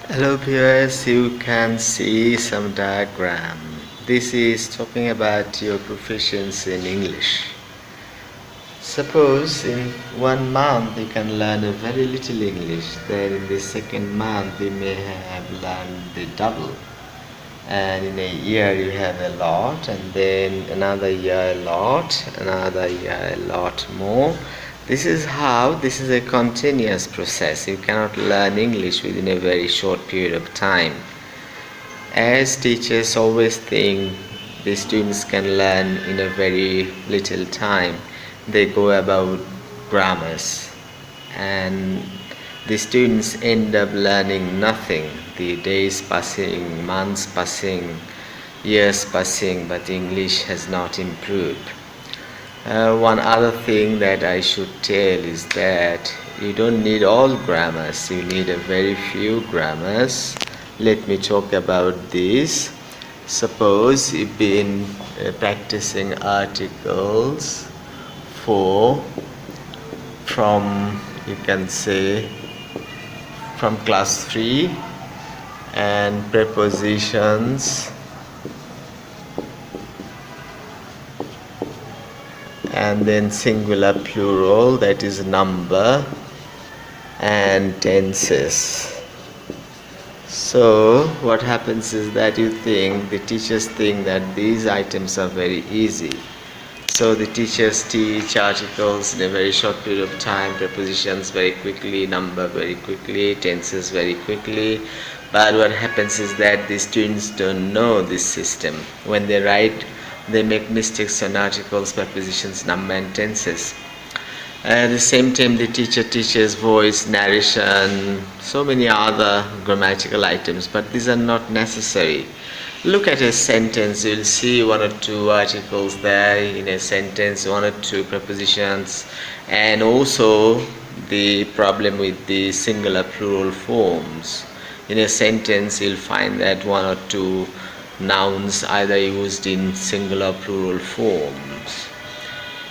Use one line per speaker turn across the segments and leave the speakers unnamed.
Hello viewers, you can see some diagram. This is talking about your proficiency in English. Suppose in 1 month you can learn a very little English, then in the second month you may have learned the double, and in a year you have a lot, and then another year a lot, another year a lot more. This is a continuous process. You cannot learn English within a very short period of time. As teachers always think the students can learn in a very little time, they go about grammars, and the students end up learning nothing. The days passing, months passing, years passing, but English has not improved. One other thing that I should tell is that you don't need all grammars, you need a very few grammars. Let me talk about this. Suppose you've been practicing articles from, you can say, from class 3, and prepositions, and then singular plural, that is number, and tenses. So what happens is that the teachers think that these items are very easy. So the teachers teach articles in a very short period of time, prepositions very quickly, number very quickly, tenses very quickly. But what happens is that the students don't know this system. When they write, they make mistakes on articles, prepositions, number, and tenses. At the same time, the teacher teaches voice, narration, so many other grammatical items, but these are not necessary. Look at a sentence, you'll see one or two articles there in a sentence, one or two prepositions, and also the problem with the singular plural forms. In a sentence, you'll find that one or two nouns either used in singular plural forms.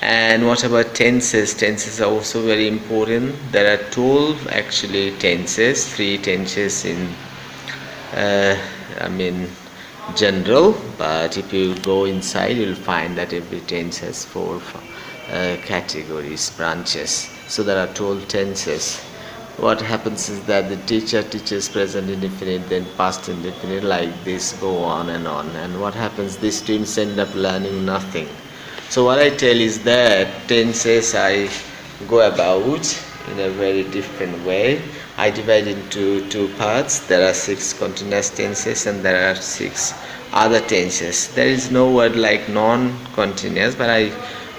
And what about tenses? Tenses are also very important. There are 12 actually tenses, 3 tenses in general, but if you go inside you'll find that every tense has 4 categories, branches. So there are 12 tenses. What happens is that the teacher teaches present indefinite, then past indefinite, like this, go on, and what happens, the students end up learning nothing. So what I tell is that tenses I go about in a very different way. I divide into 2 parts. There are 6 continuous tenses and there are 6 other tenses. There is no word like non-continuous, but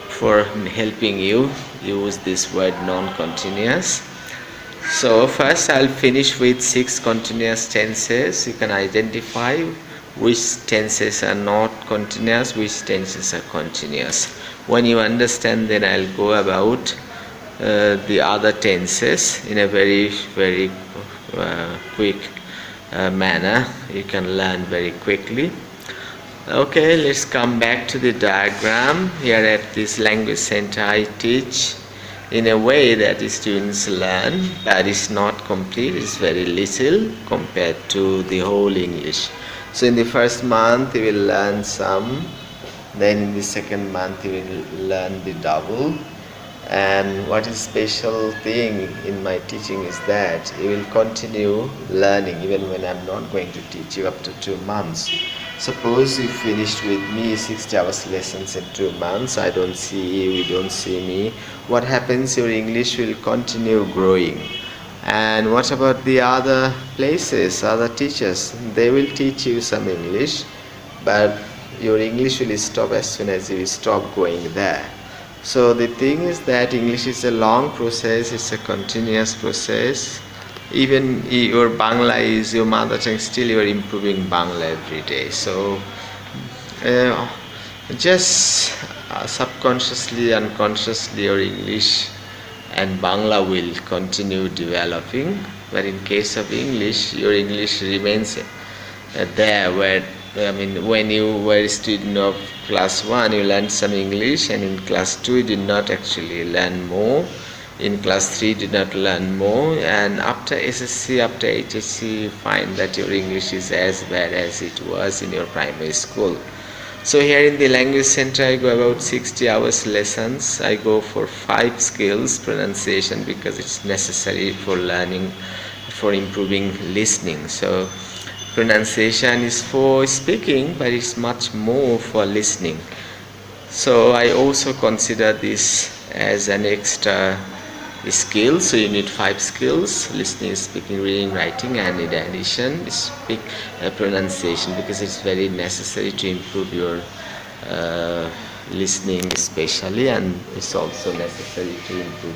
for helping you, use this word non-continuous. So first I'll finish with 6 continuous tenses. You can identify which tenses are not continuous, which tenses are continuous. When you understand, then I'll go about the other tenses in a very quick manner. You can learn very quickly. Okay, let's come back to the diagram. Here at this language center I teach in a way that the students learn, but it's not complete, it's very little compared to the whole English. So in the first month you will learn some, then in the second month you will learn the double. And what is special thing in my teaching is that you will continue learning even when I'm not going to teach you up to 2 months. Suppose you finished with me 60 hours lessons in 2 months, I don't see you, you don't see me. What happens? Your English will continue growing. And what about the other places, other teachers? They will teach you some English, but your English will stop as soon as you stop going there. So the thing is that English is a long process, it's a continuous process. Even your Bangla is your mother tongue, still you are improving Bangla every day. So just subconsciously, unconsciously, your English and Bangla will continue developing. But in case of English, your English remains there where when you were a student of class 1 you learned some English, and in class 2 you did not actually learn more. in class 3 did not learn more, and after SSC, after HSC, you find that your English is as bad as it was in your primary school. So here in the language center I go about 60 hours lessons. I go for 5 skills: pronunciation, because it's necessary for learning, for improving listening. So pronunciation is for speaking, but it's much more for listening. So I also consider this as an extra skill. So you need 5 skills: listening, speaking, reading, writing, and in addition speak pronunciation, because it's very necessary to improve your listening especially, and it's also necessary to improve